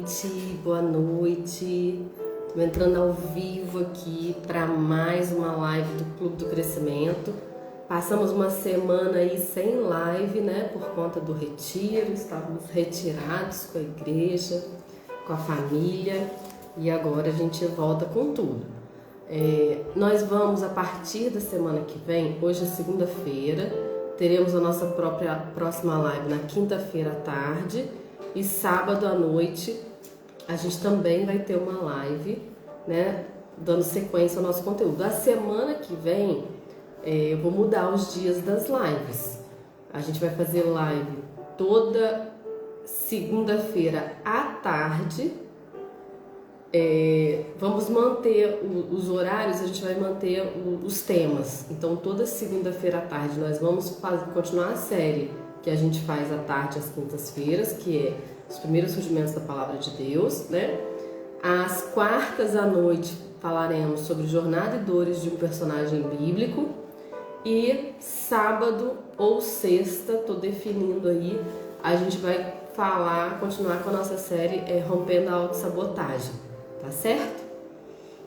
noite, boa noite. Estou entrando ao vivo aqui para mais uma live do Clube do Crescimento. Passamos uma semana aí sem live, né, por conta do retiro, estávamos retirados com a igreja, com a família e agora a gente volta com tudo. Nós vamos, a partir da semana que vem, hoje é segunda-feira, teremos a nossa próxima live na quinta-feira à tarde e sábado à noite a gente também vai ter uma live, né, dando sequência ao nosso conteúdo. A semana que vem eu vou mudar os dias das lives. A gente vai fazer live toda segunda-feira à tarde. Vamos manter os horários, a gente vai manter os temas. Então toda segunda-feira à tarde nós vamos continuar a série que a gente faz à tarde às quintas-feiras, que é os primeiros rudimentos da Palavra de Deus, né? Às quartas à noite falaremos sobre jornada e dores de um personagem bíblico. E sábado ou sexta, tô definindo aí, a gente vai continuar com a nossa série Rompendo a Autossabotagem, tá certo?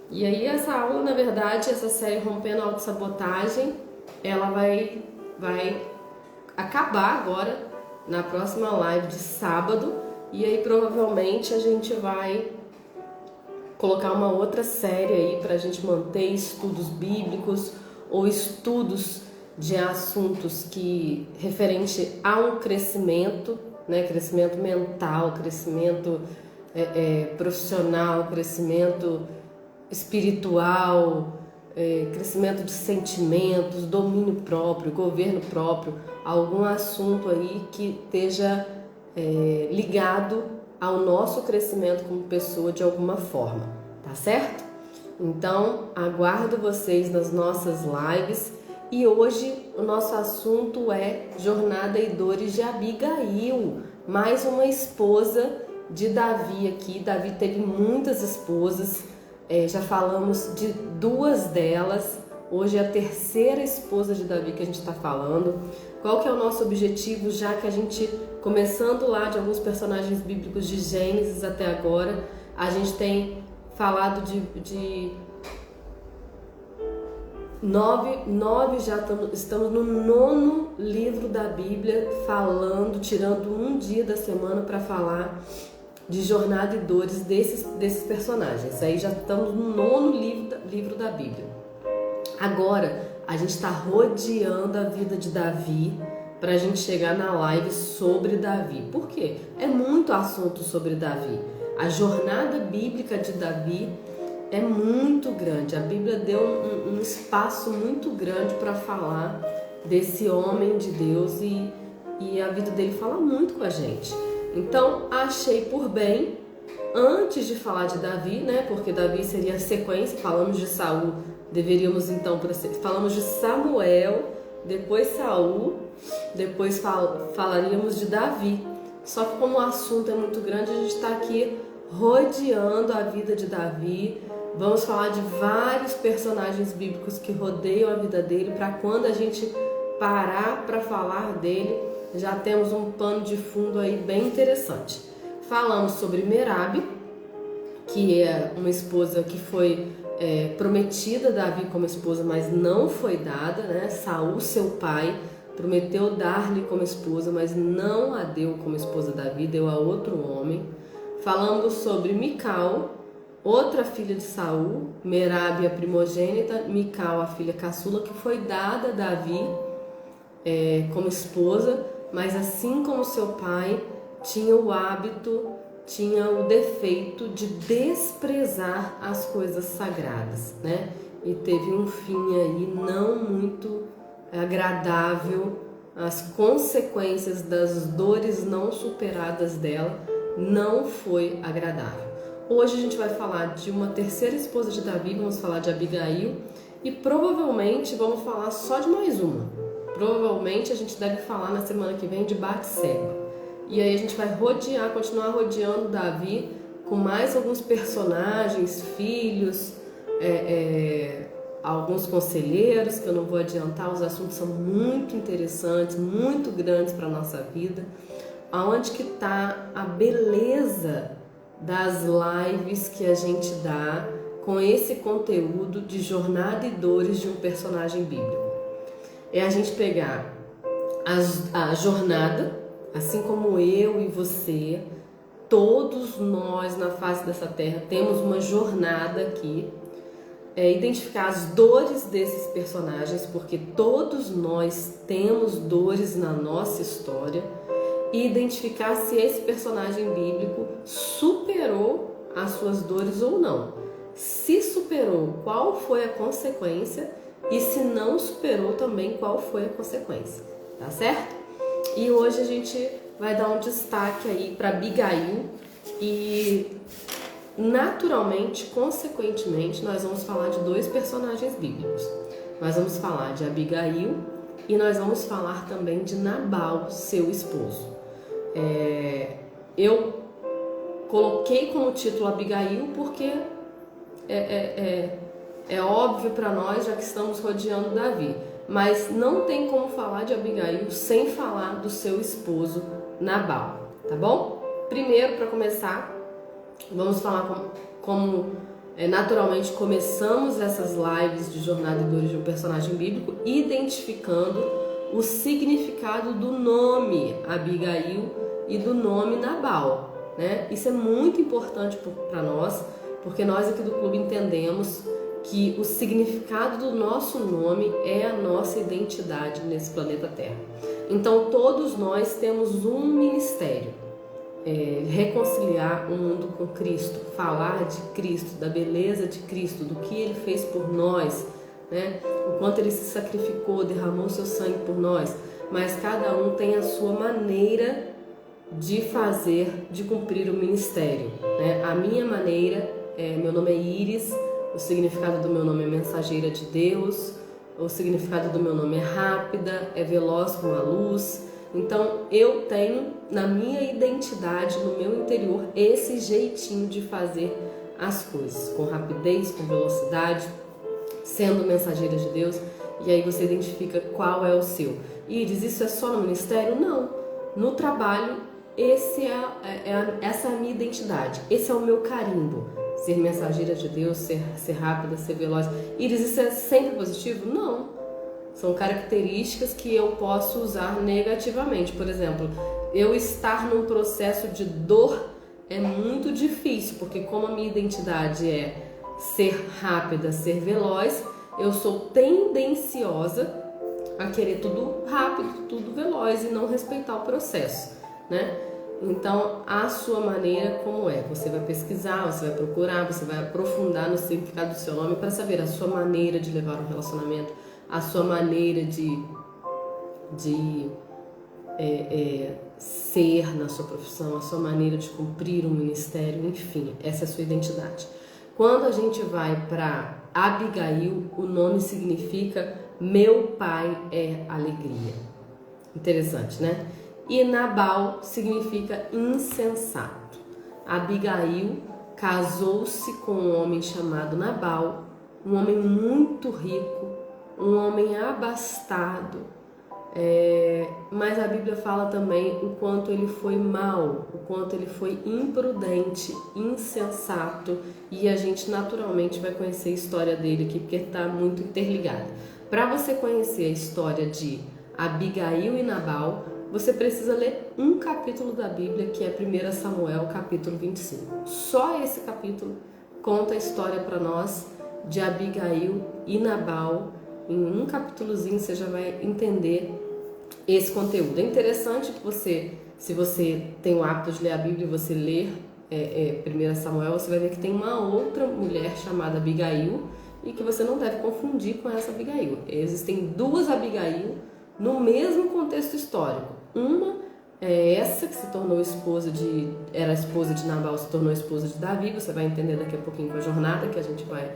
E aí essa aula, na verdade, essa série Rompendo a Autossabotagem, ela vai acabar agora na próxima live de sábado, e aí provavelmente a gente vai colocar uma outra série aí pra gente manter estudos bíblicos ou estudos de assuntos que referente a um crescimento, né, crescimento mental, crescimento profissional, crescimento espiritual, crescimento de sentimentos, domínio próprio, governo próprio, algum assunto aí que esteja ligado ao nosso crescimento como pessoa de alguma forma, tá certo? Então, aguardo vocês nas nossas lives e hoje o nosso assunto é Jornada e Dores de Abigail, mais uma esposa de Davi aqui. Davi teve muitas esposas, já falamos de duas delas, hoje é a terceira esposa de Davi que a gente está falando. Qual que é o nosso objetivo, já que a gente, começando lá de alguns personagens bíblicos de Gênesis até agora, a gente tem falado de nove, já estamos no 9º livro da Bíblia, tirando um dia da semana para falar de jornada e dores desses personagens. Aí já estamos no 9º livro da Bíblia. Agora a gente está rodeando a vida de Davi para a gente chegar na live sobre Davi. Por quê? É muito assunto sobre Davi. A jornada bíblica de Davi é muito grande. A Bíblia deu um espaço muito grande para falar desse homem de Deus e a vida dele fala muito com a gente. Então, achei por bem, antes de falar de Davi, né? Porque Davi seria a sequência, falamos de Saul, deveríamos então, falamos de Samuel, depois Saul, depois falaríamos de Davi. Só que como o assunto é muito grande, a gente está aqui rodeando a vida de Davi. Vamos falar de vários personagens bíblicos que rodeiam a vida dele, para quando a gente parar para falar dele, já temos um pano de fundo aí bem interessante. Falamos sobre Merabe, que é uma esposa que foi prometida a Davi como esposa, mas não foi dada, né? Saul, seu pai, prometeu dar-lhe como esposa, mas não a deu como esposa a Davi, deu a outro homem. Falamos sobre Mical, outra filha de Saul, Merabe a primogênita, Mical a filha caçula, que foi dada a Davi como esposa, mas assim como seu pai, tinha o hábito, tinha o defeito de desprezar as coisas sagradas, né? E teve um fim aí não muito agradável. As consequências das dores não superadas dela não foi agradável. Hoje a gente vai falar de uma terceira esposa de Davi, vamos falar de Abigail e provavelmente vamos falar só de mais uma. Provavelmente a gente deve falar na semana que vem de Batseba. E aí a gente vai continuar rodeando Davi com mais alguns personagens, filhos, alguns conselheiros, que eu não vou adiantar. Os assuntos são muito interessantes, muito grandes para a nossa vida. Aonde que está a beleza das lives que a gente dá com esse conteúdo de jornada e dores de um personagem bíblico. É a gente pegar a jornada, assim como eu e você, todos nós na face dessa terra temos uma jornada aqui, identificar as dores desses personagens, porque todos nós temos dores na nossa história, e identificar se esse personagem bíblico superou as suas dores ou não. Se superou, qual foi a consequência, e se não superou também, qual foi a consequência, tá certo? E hoje a gente vai dar um destaque aí para Abigail e naturalmente, consequentemente, nós vamos falar de dois personagens bíblicos. Nós vamos falar de Abigail e nós vamos falar também de Nabal, seu esposo. Eu coloquei como título Abigail porque é óbvio para nós, já que estamos rodeando Davi. Mas não tem como falar de Abigail sem falar do seu esposo Nabal, tá bom? Primeiro, para começar, vamos falar como naturalmente começamos essas lives de jornada e dores de um personagem bíblico, identificando o significado do nome Abigail e do nome Nabal, né? Isso é muito importante para nós, porque nós aqui do clube entendemos que o significado do nosso nome é a nossa identidade nesse planeta Terra. Então todos nós temos um ministério, reconciliar o mundo com Cristo, falar de Cristo, da beleza de Cristo, do que Ele fez por nós, né? O quanto Ele se sacrificou, derramou seu sangue por nós, mas cada um tem a sua maneira de fazer, de cumprir o ministério, né? A minha maneira, meu nome é Iris, o significado do meu nome é mensageira de Deus, o significado do meu nome é rápida, é veloz como a luz. Então eu tenho na minha identidade, no meu interior, esse jeitinho de fazer as coisas, com rapidez, com velocidade, sendo mensageira de Deus. E aí você identifica qual é o seu. Iris, isso é só no ministério? Não. No trabalho, essa é a minha identidade, esse é o meu carimbo. Ser mensageira de Deus, ser rápida, ser veloz. Iris, isso é sempre positivo? Não. São características que eu posso usar negativamente. Por exemplo, eu estar num processo de dor é muito difícil, porque como a minha identidade é ser rápida, ser veloz, eu sou tendenciosa a querer tudo rápido, tudo veloz e não respeitar o processo, né? Então, a sua maneira como é? Você vai pesquisar, você vai procurar, você vai aprofundar no significado do seu nome para saber a sua maneira de levar um relacionamento, a sua maneira de ser na sua profissão, a sua maneira de cumprir um ministério, enfim, essa é a sua identidade. Quando a gente vai para Abigail, o nome significa meu pai é alegria. Interessante, né? E Nabal significa insensato. Abigail casou-se com um homem chamado Nabal, um homem muito rico, um homem abastado, mas a Bíblia fala também o quanto ele foi mau, o quanto ele foi imprudente, insensato, e a gente naturalmente vai conhecer a história dele aqui, porque está muito interligado. Para você conhecer a história de Abigail e Nabal, você precisa ler um capítulo da Bíblia, que é 1 Samuel, capítulo 25. Só esse capítulo conta a história para nós de Abigail e Nabal. Em um capítulozinho você já vai entender esse conteúdo. É interessante que você, se você tem o hábito de ler a Bíblia e você ler 1 Samuel, você vai ver que tem uma outra mulher chamada Abigail e que você não deve confundir com essa Abigail. Existem duas Abigail no mesmo contexto histórico. Uma é essa que se tornou era esposa de Nabal, se tornou esposa de Davi. Você vai entender daqui a pouquinho com a jornada que a gente vai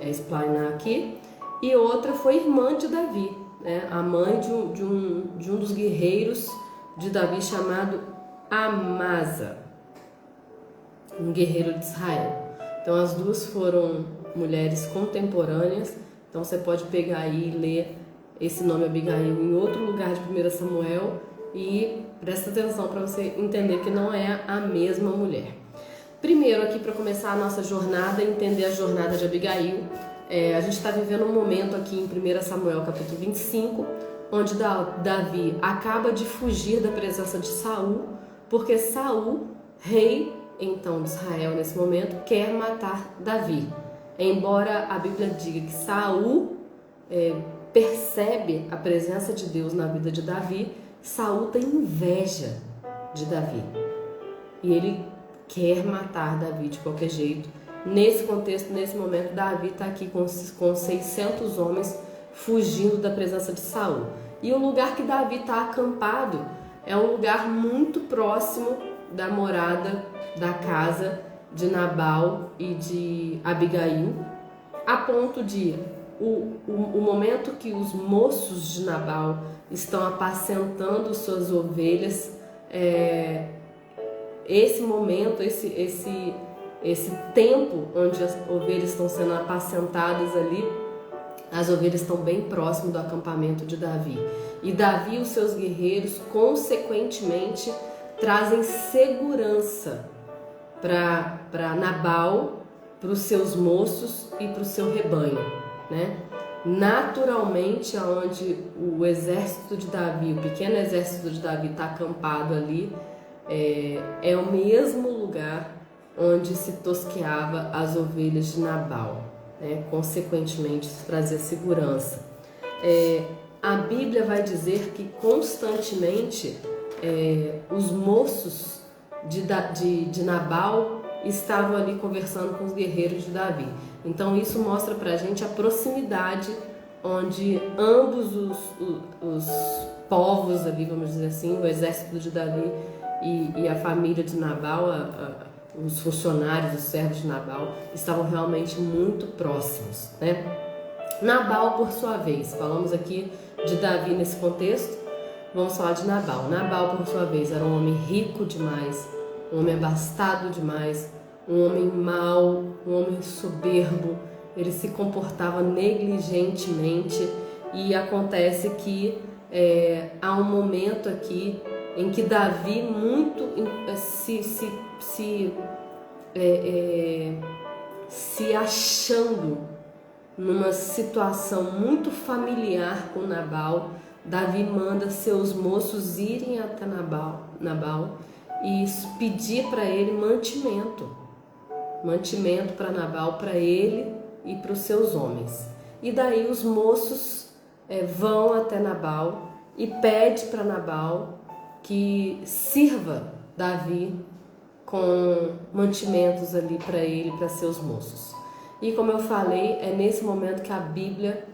explanar aqui. E outra foi irmã de Davi, né? A mãe de um dos guerreiros de Davi chamado Amasa, um guerreiro de Israel. Então as duas foram mulheres contemporâneas. Então você pode pegar aí e ler esse nome Abigail em outro lugar de 1 Samuel e presta atenção para você entender que não é a mesma mulher. Primeiro, aqui para começar a nossa jornada, entender a jornada de Abigail, a gente está vivendo um momento aqui em 1 Samuel capítulo 25, onde Davi acaba de fugir da presença de Saul, porque Saul, rei então de Israel nesse momento, quer matar Davi. Embora a Bíblia diga que Saul percebe a presença de Deus na vida de Davi, Saul tem inveja de Davi e ele quer matar Davi de qualquer jeito. Nesse contexto, nesse momento, Davi está aqui com 600 homens fugindo da presença de Saul. E o lugar que Davi está acampado é um lugar muito próximo da morada, da casa de Nabal e de Abigail, a ponto de o momento que os moços de Nabal estão apacentando suas ovelhas, esse momento, esse tempo onde as ovelhas estão sendo apacentadas ali, as ovelhas estão bem próximo do acampamento de Davi. E Davi e os seus guerreiros, consequentemente, trazem segurança para Nabal, para os seus moços e para o seu rebanho, né? Naturalmente, onde o exército de Davi, o pequeno exército de Davi está acampado ali, é o mesmo lugar onde se tosqueava as ovelhas de Nabal, né? Consequentemente, isso trazia segurança. A Bíblia vai dizer que constantemente os moços de Nabal estavam ali conversando com os guerreiros de Davi. Então isso mostra pra gente a proximidade onde ambos os povos ali, vamos dizer assim, o exército de Davi e a família de Nabal, os funcionários, os servos de Nabal, estavam realmente muito próximos, né? Nabal, por sua vez, falamos aqui de Davi nesse contexto, vamos falar de Nabal. Nabal, por sua vez, era um homem rico demais, um homem abastado demais, um homem mau, um homem soberbo. Ele se comportava negligentemente e acontece que há um momento aqui em que Davi muito se achando numa situação muito familiar com Nabal, Davi manda seus moços irem até Nabal e pedir para ele mantimento para Nabal, para ele e para os seus homens. E daí os moços vão até Nabal e pede para Nabal que sirva Davi com mantimentos ali para ele, para seus moços. E como eu falei, é nesse momento que a Bíblia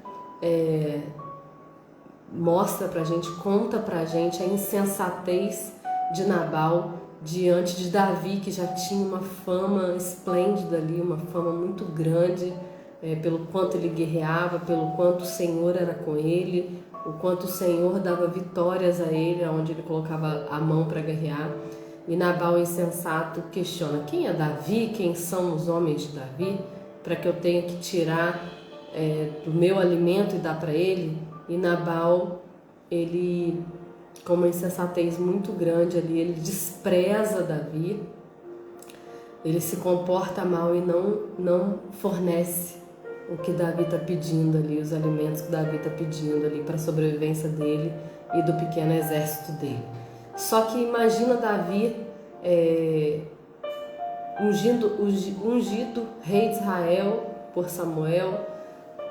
mostra pra gente, conta pra gente a insensatez de Nabal diante de Davi, que já tinha uma fama esplêndida ali, uma fama muito grande, pelo quanto ele guerreava, pelo quanto o Senhor era com ele, o quanto o Senhor dava vitórias a ele, onde ele colocava a mão para guerrear. E Nabal, insensato, questiona: quem é Davi? Quem são os homens de Davi? Para que eu tenha que tirar do meu alimento e dar para ele? E Nabal, ele, com uma insensatez muito grande ali, ele despreza Davi, ele se comporta mal e não fornece o que Davi está pedindo ali, os alimentos que Davi está pedindo ali para a sobrevivência dele e do pequeno exército dele. Só que imagina Davi ungido rei de Israel por Samuel,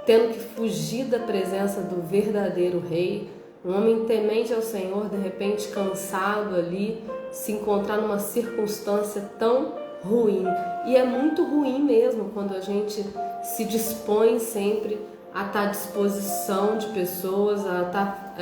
tendo que fugir da presença do verdadeiro rei, um homem temente ao Senhor, de repente cansado ali, se encontrar numa circunstância tão ruim. E é muito ruim mesmo quando a gente se dispõe sempre a estar à disposição de pessoas, a estar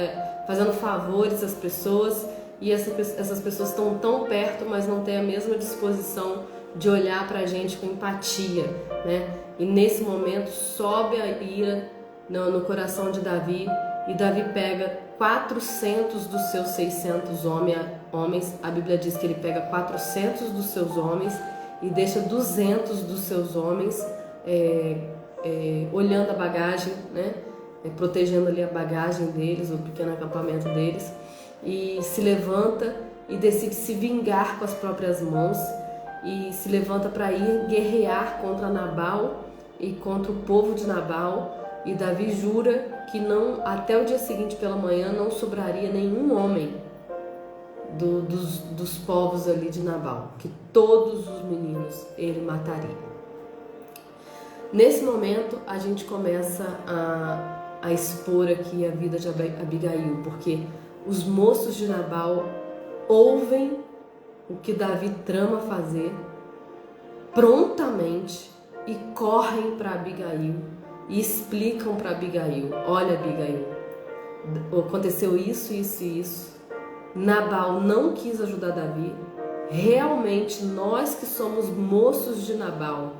fazendo favores às pessoas, e essas pessoas estão tão perto, mas não têm a mesma disposição de olhar para a gente com empatia, né? E nesse momento sobe a ira no coração de Davi, e Davi pega 400 dos seus 600 homens. A Bíblia diz que ele pega 400 dos seus homens e deixa 200 dos seus homens olhando a bagagem, né? Protegendo ali a bagagem deles, o pequeno acampamento deles, e se levanta e decide se vingar com as próprias mãos. e se levanta para ir guerrear contra Nabal e contra o povo de Nabal. E Davi jura que não, até o dia seguinte pela manhã não sobraria nenhum homem dos povos ali de Nabal, que todos os meninos ele mataria. Nesse momento a gente começa a expor aqui a vida de Abigail, porque os moços de Nabal ouvem o que Davi trama fazer prontamente e correm para Abigail e explicam para Abigail: olha, Abigail, aconteceu isso, isso e isso. Nabal não quis ajudar Davi. Realmente nós que somos moços de Nabal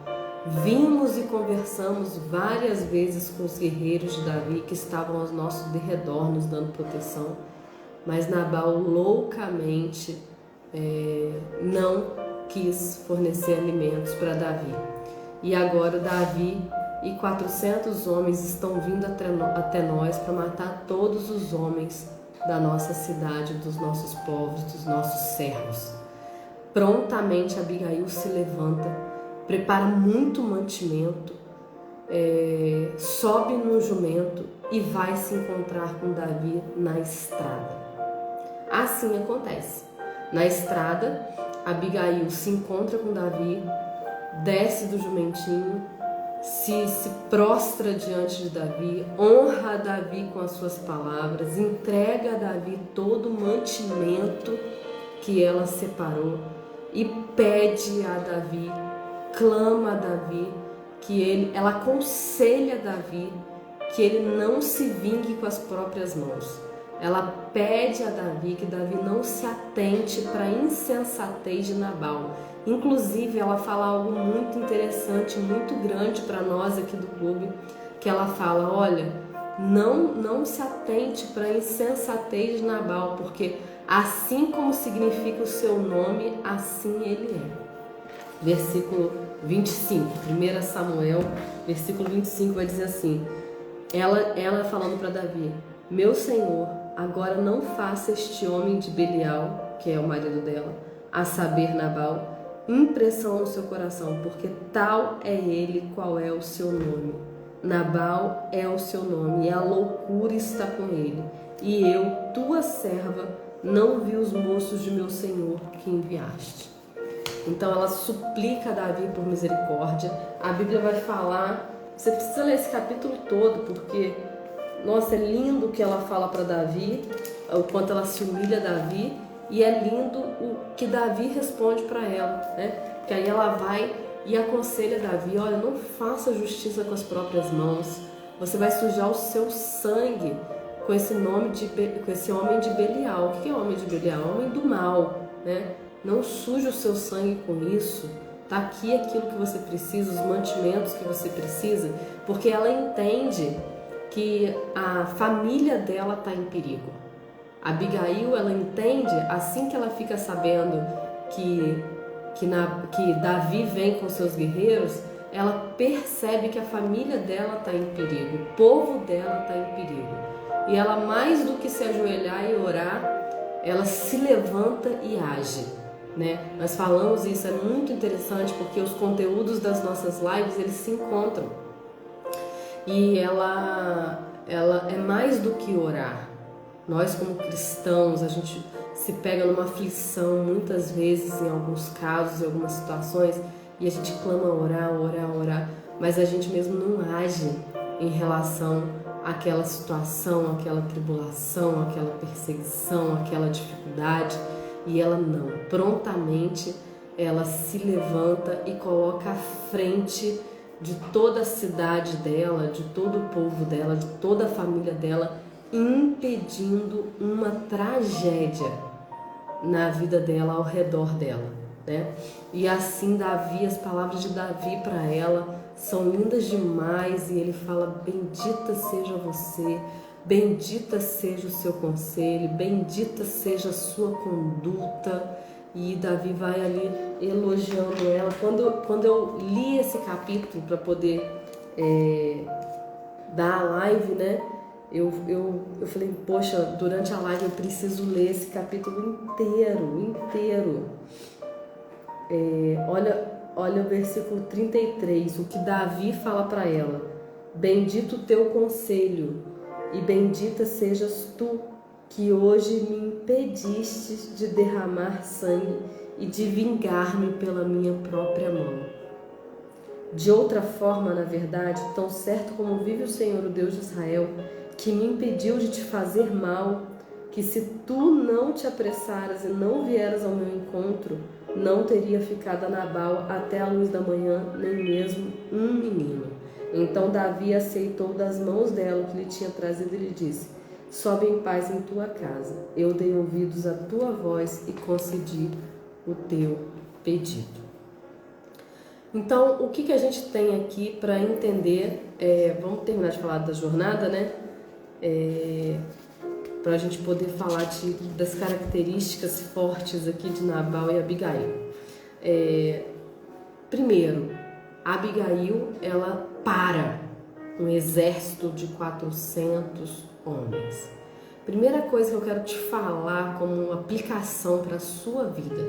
vimos e conversamos várias vezes com os guerreiros de Davi que estavam ao nosso derredor nos dando proteção, mas Nabal loucamente não quis fornecer alimentos para Davi. E agora Davi e 400 homens estão vindo até nós para matar todos os homens da nossa cidade, dos nossos povos, dos nossos servos. Prontamente Abigail se levanta, prepara muito mantimento, sobe no jumento e vai se encontrar com Davi na estrada. Assim acontece. Na estrada, Abigail se encontra com Davi, desce do jumentinho, se prostra diante de Davi, honra Davi com as suas palavras, entrega a Davi todo o mantimento que ela separou e pede a Davi, clama a Davi, ela aconselha Davi que ele não se vingue com as próprias mãos. Ela pede a Davi que Davi não se atente para a insensatez de Nabal. Inclusive, ela fala algo muito interessante, muito grande para nós aqui do clube, que ela fala: olha, não se atente para a insensatez de Nabal, porque assim como significa o seu nome, assim ele é. Versículo 25, 1 Samuel, versículo 25 vai dizer assim, ela falando para Davi: meu senhor, agora não faça este homem de Belial, que é o marido dela, a saber Nabal, impressão no seu coração, porque tal é ele qual é o seu nome. Nabal é o seu nome e a loucura está com ele. E eu, tua serva, não vi os moços de meu senhor que enviaste. Então ela suplica a Davi por misericórdia. A Bíblia vai falar, você precisa ler esse capítulo todo, porque, nossa, é lindo o que ela fala para Davi, o quanto ela se humilha a Davi, e é lindo o que Davi responde para ela, né? Porque aí ela vai e aconselha Davi: olha, não faça justiça com as próprias mãos, você vai sujar o seu sangue com esse homem de Belial. O que é homem de Belial? Homem do mal, né? Não suje o seu sangue com isso. Tá aqui aquilo que você precisa, os mantimentos que você precisa, porque ela entende que a família dela está em perigo. Abigail, ela entende, assim que ela fica sabendo que Davi vem com seus guerreiros, ela percebe que a família dela está em perigo, o povo dela está em perigo. E ela, mais do que se ajoelhar e orar, ela se levanta e age, né? Nós falamos isso, é muito interessante, porque os conteúdos das nossas lives, eles se encontram. E ela é mais do que orar. Nós, como cristãos, a gente se pega numa aflição muitas vezes, em alguns casos, em algumas situações, e a gente clama orar, mas a gente mesmo não age em relação àquela situação, àquela tribulação, àquela perseguição, àquela dificuldade. E ela não, prontamente ela se levanta e coloca à frente de toda a cidade dela, de todo o povo dela, de toda a família dela, impedindo uma tragédia na vida dela, ao redor dela, né? E assim Davi, as palavras de Davi para ela são lindas demais, e ele fala: bendita seja você, bendita seja o seu conselho, bendita seja a sua conduta. E Davi vai ali elogiando ela. Quando eu li esse capítulo para poder dar a live, né? Eu falei: poxa, durante a live eu preciso ler esse capítulo inteiro. Olha o versículo 33, o que Davi fala para ela: bendito o teu conselho e bendita sejas tu, que hoje me impedistes de derramar sangue e de vingar-me pela minha própria mão. De outra forma, na verdade, tão certo como vive o Senhor, o Deus de Israel, que me impediu de te fazer mal, que se tu não te apressaras e não vieras ao meu encontro, não teria ficado a Nabal até a luz da manhã, nem mesmo um menino. Então Davi aceitou das mãos dela o que lhe tinha trazido e lhe disse: sobe em paz em tua casa. Eu dei ouvidos à tua voz e concedi o teu pedido. Então, o que a gente tem aqui para entender? Vamos terminar de falar da jornada, né? Para a gente poder falar das características fortes aqui de Nabal e Abigail. Primeiro, Abigail, ela para um exército de 400 homens. Primeira coisa que eu quero te falar como aplicação para a sua vida: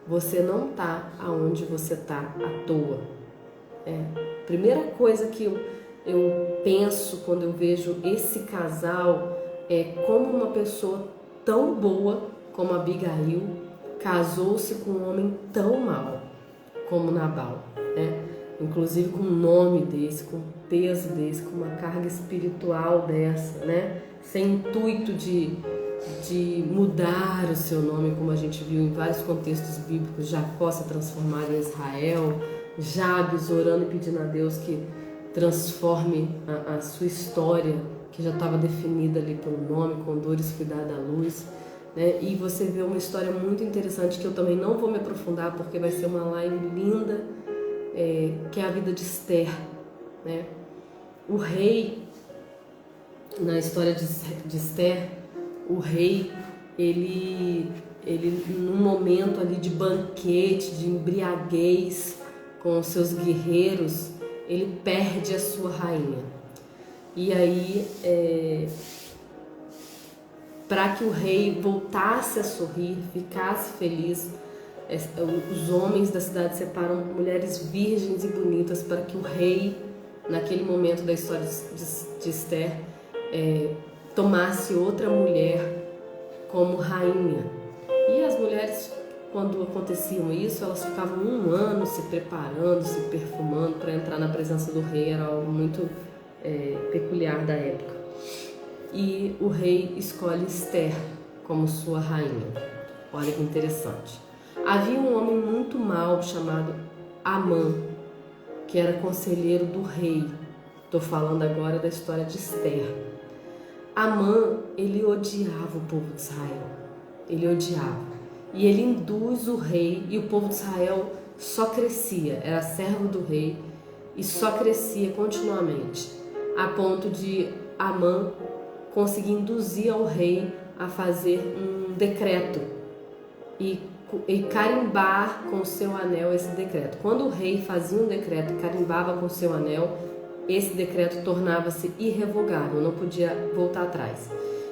você não está aonde você está à toa. Primeira coisa que eu penso quando eu vejo esse casal é como uma pessoa tão boa como Abigail casou-se com um homem tão mau como Nabal, né? Inclusive com um nome desse, com um peso desse, com uma carga espiritual dessa, né? Sem intuito de mudar o seu nome, como a gente viu em vários contextos bíblicos. Jacó se transformar em Israel, Jabes orando e pedindo a Deus que transforme a sua história, que já estava definida ali pelo nome, com dores fui dada à luz, né? E você vê uma história muito interessante que eu também não vou me aprofundar porque vai ser uma live linda, que é a vida de Esther, né? O rei, na história de Esther, o rei, ele num momento ali de banquete, de embriaguez com os seus guerreiros, ele perde a sua rainha. E aí, para que o rei voltasse a sorrir, ficasse feliz, os homens da cidade separam mulheres virgens e bonitas para que o rei, naquele momento da história de Esther, tomasse outra mulher como rainha. E as mulheres, quando aconteciam isso, elas ficavam um ano se preparando, se perfumando para entrar na presença do rei. Era algo muito peculiar da época. E o rei escolhe Esther como sua rainha. Olha que interessante. Havia um homem muito mau chamado Amã, que era conselheiro do rei. Estou falando agora da história de Esther. Amã, ele odiava o povo de Israel. Ele odiava. E ele induz o rei, e o povo de Israel só crescia. Era servo do rei e só crescia continuamente, a ponto de Amã conseguir induzir ao rei a fazer um decreto e carimbar com o seu anel esse decreto. Quando o rei fazia um decreto e carimbava com o seu anel, esse decreto tornava-se irrevogável, não podia voltar atrás.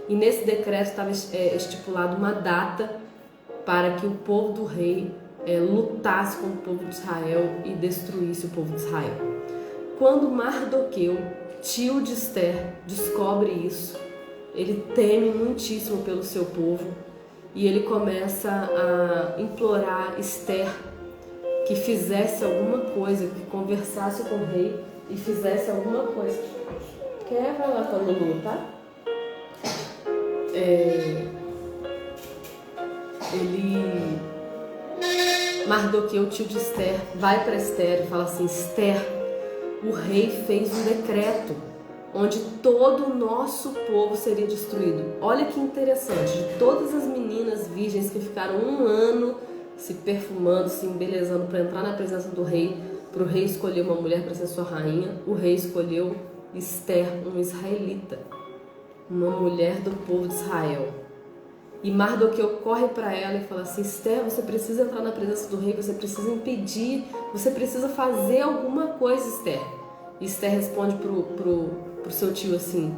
E nesse decreto estava estipulado uma data para que o povo do rei lutasse com o povo de Israel e destruísse o povo de Israel. Quando Mardoqueu, tio de Esther, descobre isso, ele teme muitíssimo pelo seu povo e ele começa a implorar Esther que fizesse alguma coisa, que conversasse com o rei e fizesse alguma coisa. Quer vai lá para o Lulu, tá? Mardoqueu, tio de Esther, vai para Esther e fala assim: Esther, o rei fez um decreto onde todo o nosso povo seria destruído. Olha que interessante, de todas as meninas virgens que ficaram um ano se perfumando, se embelezando para entrar na presença do rei, para o rei escolher uma mulher para ser sua rainha, o rei escolheu Esther, uma israelita, uma mulher do povo de Israel. E Mardoqueu corre para ela e fala assim: Esther, você precisa entrar na presença do rei, você precisa impedir, você precisa fazer alguma coisa, Esther. E Esther responde pro seu tio assim: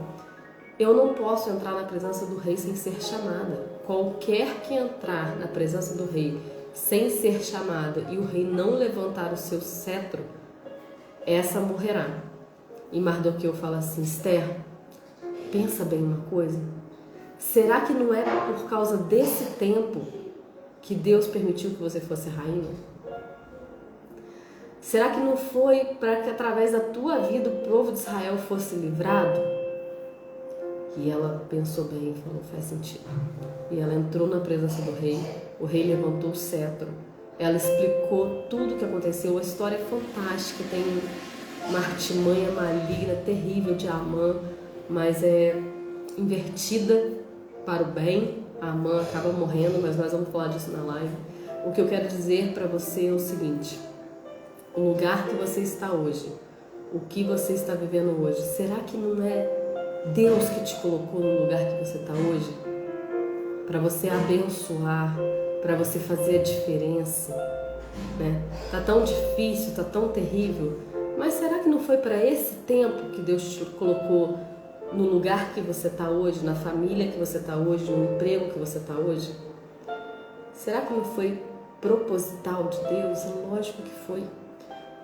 eu não posso entrar na presença do rei sem ser chamada. Qualquer que entrar na presença do rei sem ser chamada e o rei não levantar o seu cetro, essa morrerá. E Mardoqueu fala assim: Esther, pensa bem uma coisa. Será que não é por causa desse tempo que Deus permitiu que você fosse rainha? Será que não foi para que através da tua vida o povo de Israel fosse livrado? E ela pensou bem e falou: faz sentido. E ela entrou na presença do rei, o rei levantou o cetro, ela explicou tudo o que aconteceu. A história é fantástica, tem uma artimanha maligna, terrível de Amã, mas é invertida para o bem. A Amã acaba morrendo, mas nós vamos falar disso na live. O que eu quero dizer para você é o seguinte: o lugar que você está hoje, o que você está vivendo hoje, será que não é Deus que te colocou no lugar que você está hoje? Para você abençoar, para você fazer a diferença, né? Tá tão difícil, tá tão terrível, mas será que não foi para esse tempo que Deus te colocou no lugar que você está hoje, na família que você está hoje, no emprego que você está hoje? Será que não foi proposital de Deus? Lógico que foi,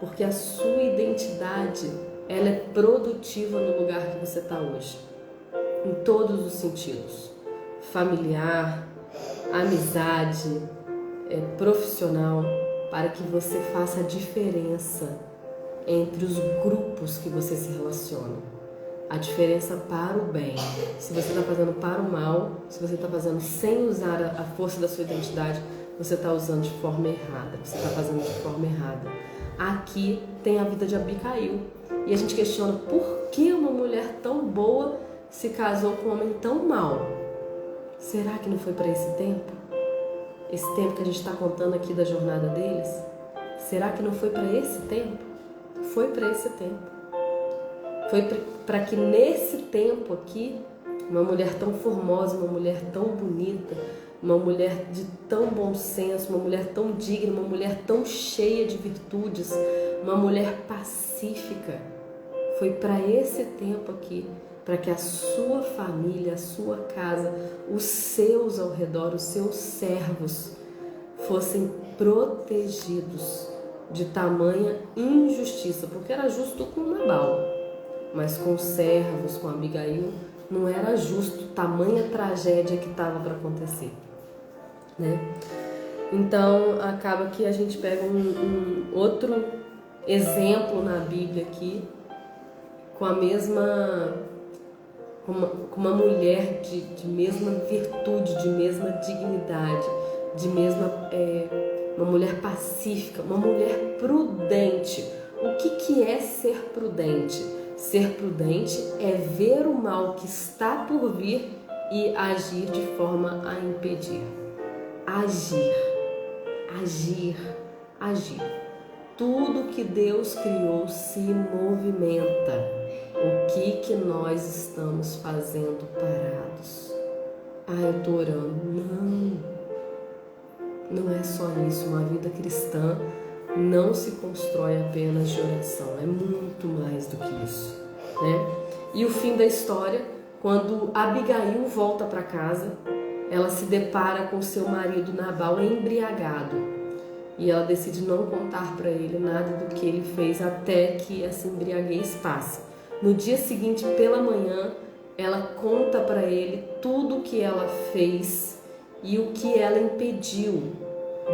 porque a sua identidade, ela é produtiva no lugar que você está hoje, em todos os sentidos: familiar, amizade, profissional, para que você faça a diferença entre os grupos que você se relaciona. A diferença para o bem. Se você está fazendo para o mal, se você está fazendo sem usar a força da sua identidade, você está usando de forma errada, você está fazendo de forma errada. Aqui tem a vida de Abigail. E a gente questiona por que uma mulher tão boa se casou com um homem tão mau. Será que não foi para esse tempo? Esse tempo que a gente está contando aqui da jornada deles? Será que não foi para esse tempo? Foi para esse tempo. Foi para que nesse tempo aqui, uma mulher tão formosa, uma mulher tão bonita, uma mulher de tão bom senso, uma mulher tão digna, uma mulher tão cheia de virtudes, uma mulher pacífica, foi para esse tempo aqui, para que a sua família, a sua casa, os seus ao redor, os seus servos fossem protegidos de tamanha injustiça, porque era justo com Nabal, mas com os servos, com Abigail, não era justo tamanha tragédia que estava para acontecer, né? Então acaba que a gente pega um outro exemplo na Bíblia aqui, com a mesma, com uma mulher de mesma virtude, de mesma dignidade, de mesma uma mulher pacífica, uma mulher prudente. O que é ser prudente? Ser prudente é ver o mal que está por vir e agir de forma a impedir. Agir, agir, agir. Tudo que Deus criou se movimenta. O que nós estamos fazendo parados? Eu estou orando. Não é só isso. Uma vida cristã não se constrói apenas de oração, é muito mais do que isso, né? E o fim da história, quando Abigail volta para casa, ela se depara com seu marido Nabal embriagado e ela decide não contar para ele nada do que ele fez até que essa embriaguez passe. No dia seguinte, pela manhã, ela conta para ele tudo o que ela fez e o que ela impediu.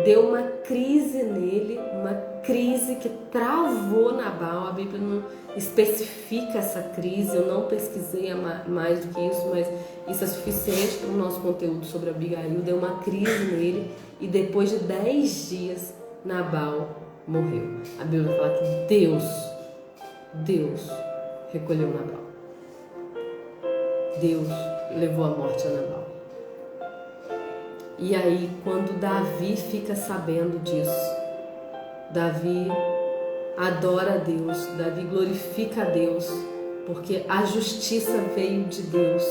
Deu uma crise nele, uma crise que travou Nabal. A Bíblia não especifica essa crise, eu não pesquisei mais do que isso, mas isso é suficiente para o nosso conteúdo sobre Abigail. Deu uma crise nele e depois de 10 dias Nabal morreu. A Bíblia fala que Deus recolheu Nabal. Deus levou a morte a Nabal. E aí, quando Davi fica sabendo disso, Davi adora a Deus, Davi glorifica a Deus, porque a justiça veio de Deus,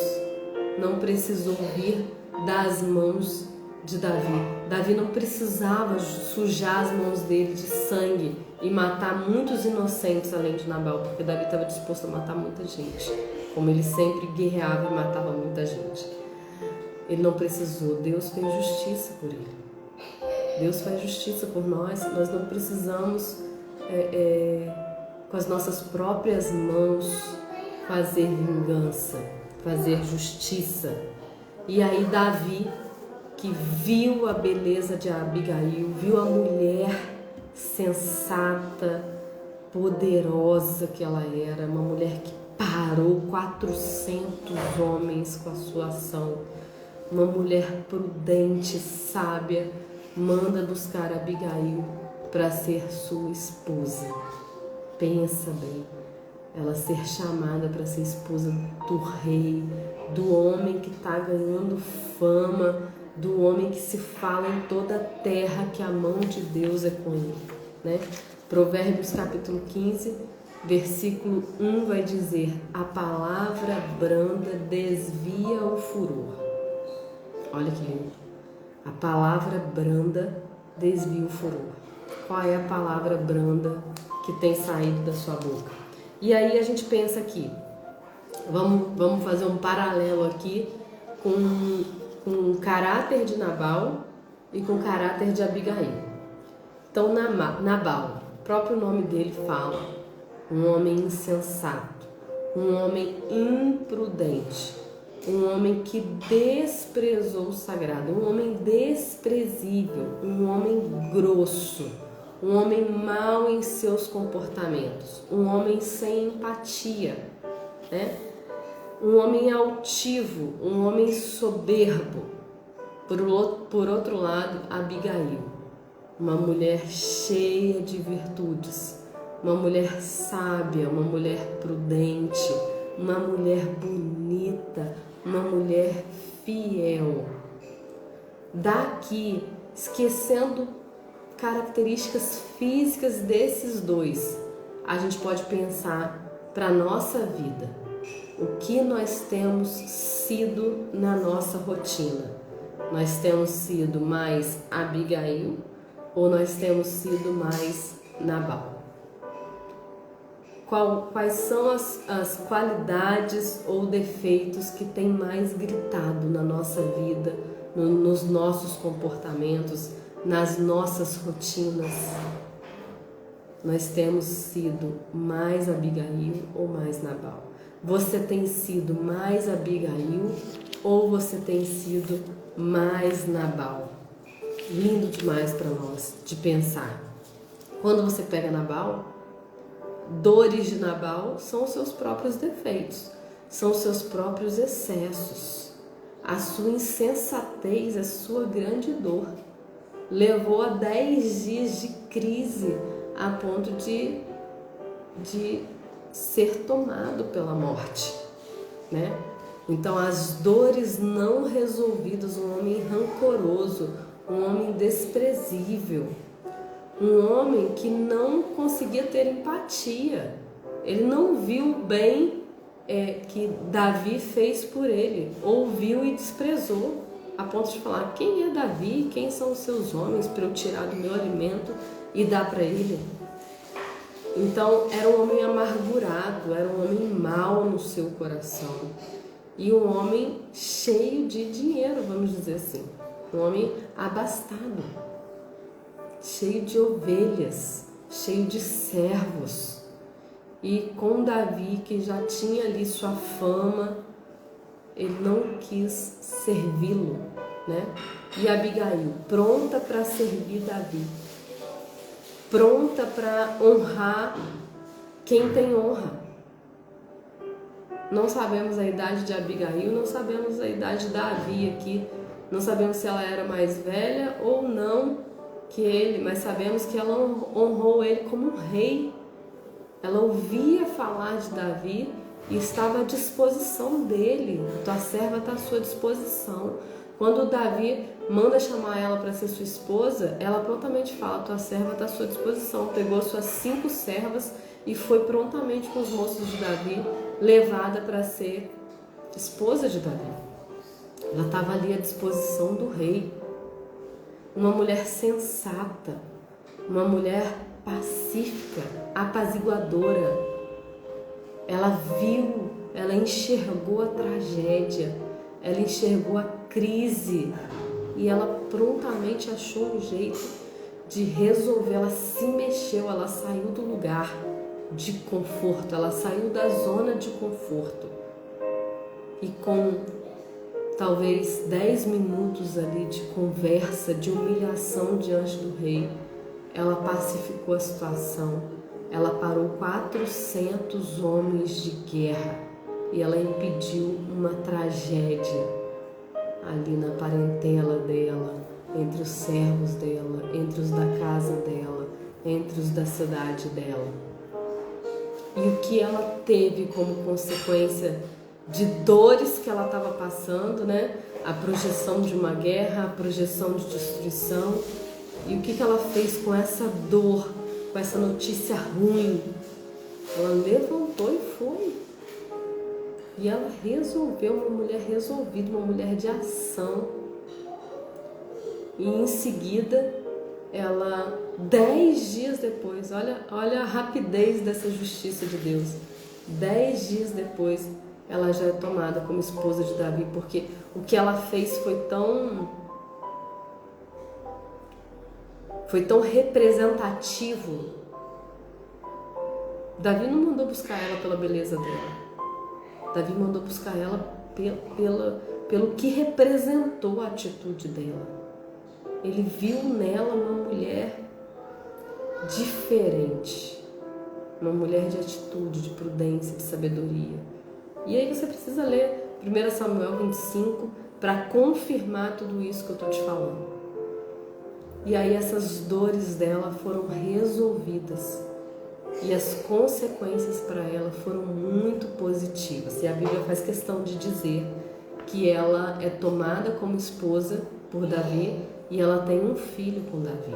não precisou vir das mãos de Davi. Davi não precisava sujar as mãos dele de sangue e matar muitos inocentes além de Nabal, porque Davi estava disposto a matar muita gente, como ele sempre guerreava e matava muita gente. Ele não precisou, Deus fez justiça por ele. Deus faz justiça por nós não precisamos, com as nossas próprias mãos, fazer vingança, fazer justiça. E aí Davi, que viu a beleza de Abigail, viu a mulher sensata, poderosa que ela era, uma mulher que parou 400 homens com a sua ação, uma mulher prudente, sábia, manda buscar Abigail para ser sua esposa. Pensa bem, ela ser chamada para ser esposa do rei, do homem que está ganhando fama, do homem que se fala em toda a terra que a mão de Deus é com ele, né? Provérbios capítulo 15, versículo 1 vai dizer: a palavra branda desvia o furor. Olha que lindo. A palavra branda desvia o furor. Qual é a palavra branda que tem saído da sua boca? E aí a gente pensa aqui, vamos fazer um paralelo aqui com o caráter de Nabal e com o caráter de Abigail. Então Nabal, o próprio nome dele fala, um homem insensato, um homem imprudente, um homem que desprezou o sagrado, um homem desprezível, um homem grosso, um homem mau em seus comportamentos, um homem sem empatia, né? Um homem altivo, um homem soberbo. Por outro lado, Abigail, uma mulher cheia de virtudes, uma mulher sábia, uma mulher prudente, uma mulher bonita, uma mulher fiel. Daqui, esquecendo características físicas desses dois, a gente pode pensar para a nossa vida, o que nós temos sido na nossa rotina. Nós temos sido mais Abigail ou nós temos sido mais Nabal? Quais são as qualidades ou defeitos que têm mais gritado na nossa vida, nos nossos comportamentos, nas nossas rotinas? Nós temos sido mais Abigail ou mais Nabal? Você tem sido mais Abigail ou você tem sido mais Nabal? Lindo demais para nós de pensar. Quando você pega Nabal, dores de Nabal são os seus próprios defeitos, são os seus próprios excessos. A sua insensatez é sua grande dor. Levou a 10 dias de crise a ponto de ser tomado pela morte, né? Então as dores não resolvidas, um homem rancoroso, um homem desprezível, um homem que não conseguia ter empatia. Ele não viu o bem que Davi fez por ele, ouviu e desprezou, a ponto de falar: quem é Davi? Quem são os seus homens para eu tirar do meu alimento e dar para ele? Então era um homem amargurado, era um homem mau no seu coração e um homem cheio de dinheiro, vamos dizer assim, um homem abastado, cheio de ovelhas, cheio de servos. E com Davi, que já tinha ali sua fama, ele não quis servi-lo, né? E Abigail, pronta para servir Davi, pronta para honrar quem tem honra. Não sabemos a idade de Abigail, não sabemos a idade de Davi aqui, não sabemos se ela era mais velha ou não que ele, mas sabemos que ela honrou ele como um rei. Ela ouvia falar de Davi e estava à disposição dele. Tua serva está à sua disposição. Quando Davi manda chamar ela para ser sua esposa, ela prontamente fala: tua serva está à sua disposição. Pegou suas 5 servas e foi prontamente com os moços de Davi, levada para ser esposa de Davi. Ela estava ali à disposição do rei. Uma mulher sensata, uma mulher pacífica, apaziguadora. Ela viu, ela enxergou a tragédia, ela enxergou a crise e ela prontamente achou um jeito de resolver, ela se mexeu, ela saiu do lugar de conforto, ela saiu da zona de conforto. E com talvez 10 minutos ali de conversa, de humilhação diante do rei, ela pacificou a situação. Ela parou 400 homens de guerra e ela impediu uma tragédia ali na parentela dela, entre os servos dela, entre os da casa dela, entre os da cidade dela. E o que ela teve como consequência de dores que ela estava passando, né? A projeção de uma guerra, a projeção de destruição. E o que ela fez com essa dor, com essa notícia ruim? Ela levantou e foi. E ela resolveu, uma mulher resolvida, uma mulher de ação. E em seguida, ela, 10 dias depois, olha a rapidez dessa justiça de Deus. 10 dias depois, ela já é tomada como esposa de Davi, porque o que ela fez foi tão representativo. Davi não mandou buscar ela pela beleza dela. Davi mandou buscar ela pelo que representou a atitude dela. Ele viu nela uma mulher diferente, uma mulher de atitude, de prudência, de sabedoria. E aí você precisa ler 1 Samuel 25 para confirmar tudo isso que eu estou te falando. E aí essas dores dela foram resolvidas. E as consequências para ela foram muito positivas. E a Bíblia faz questão de dizer que ela é tomada como esposa por Davi e ela tem um filho com Davi.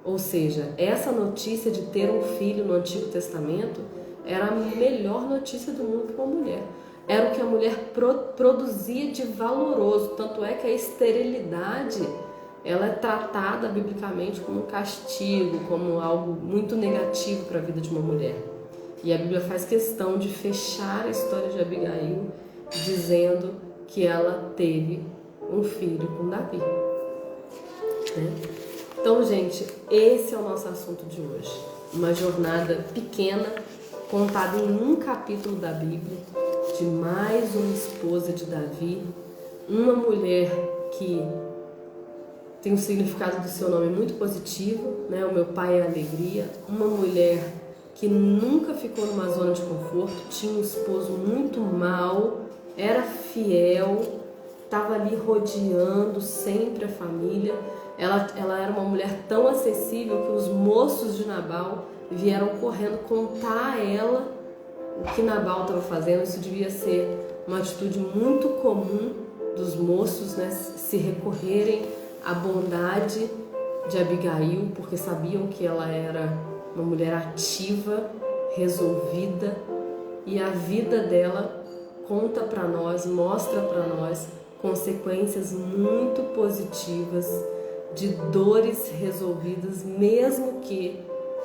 Ou seja, essa notícia de ter um filho no Antigo Testamento era a melhor notícia do mundo para uma mulher. Era o que a mulher produzia de valoroso. Tanto é que a esterilidade ela é tratada biblicamente como um castigo, como algo muito negativo para a vida de uma mulher. E a Bíblia faz questão de fechar a história de Abigail dizendo que ela teve um filho com Davi. Né? Então, gente, esse é o nosso assunto de hoje. Uma jornada pequena, contada em um capítulo da Bíblia, de mais uma esposa de Davi, uma mulher que tem um significado do seu nome muito positivo, né? O meu pai é alegria. Uma mulher que nunca ficou numa zona de conforto, tinha um esposo muito mau, era fiel, estava ali rodeando sempre a família. Ela era uma mulher tão acessível que os moços de Nabal vieram correndo contar a ela o que Nabal estava fazendo. Isso devia ser uma atitude muito comum dos moços, né? Se recorrerem à bondade de Abigail, porque sabiam que ela era uma mulher ativa, resolvida, e a vida dela conta para nós, mostra para nós consequências muito positivas de dores resolvidas, mesmo que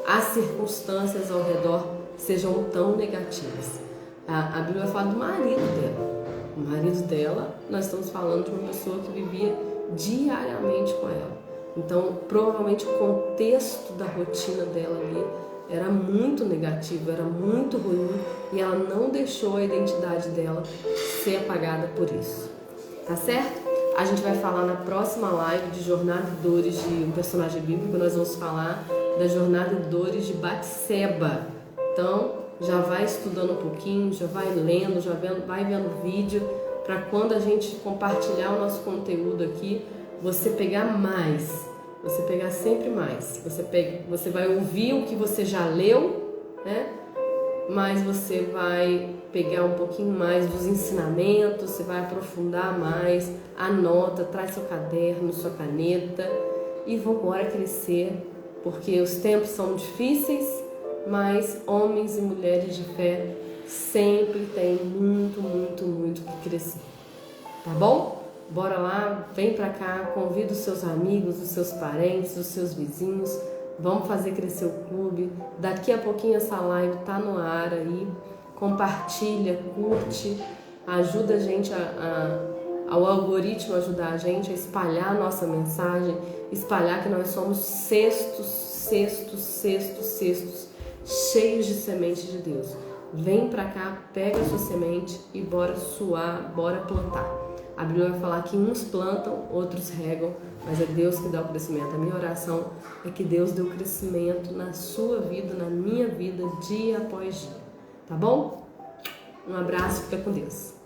as circunstâncias ao redor sejam tão negativas. A Bíblia fala do marido dela. O marido dela, nós estamos falando de uma pessoa que vivia diariamente com ela. Então, provavelmente o contexto da rotina dela ali era muito negativo, era muito ruim, e ela não deixou a identidade dela ser apagada por isso. Tá certo? A gente vai falar na próxima live de Jornada e Dores de um personagem bíblico. Nós vamos falar da Jornada e Dores de Batseba. Então, já vai estudando um pouquinho, já vai lendo, vai vendo vídeo, para quando a gente compartilhar o nosso conteúdo aqui, você pegar mais, você pegar sempre mais. Você vai ouvir o que você já leu, né? Mas você vai pegar um pouquinho mais dos ensinamentos, você vai aprofundar mais, anota, traz seu caderno, sua caneta e vambora crescer, porque os tempos são difíceis, mas homens e mulheres de fé sempre têm muito, muito, muito que crescer. Tá bom? Bora lá, vem pra cá, convida os seus amigos, os seus parentes, os seus vizinhos. Vamos fazer crescer o clube. Daqui a pouquinho essa live tá no ar aí. Compartilha, curte, ajuda a gente a ao algoritmo ajudar a gente a espalhar a nossa mensagem, espalhar que nós somos cestos cheios de semente de Deus. Vem pra cá, pega a sua semente e bora suar, bora plantar. A Bíblia vai falar que uns plantam, outros regam, mas é Deus que dá o crescimento. A minha oração é que Deus dê o crescimento na sua vida, na minha vida, dia após dia. Tá bom? Um abraço, fica com Deus.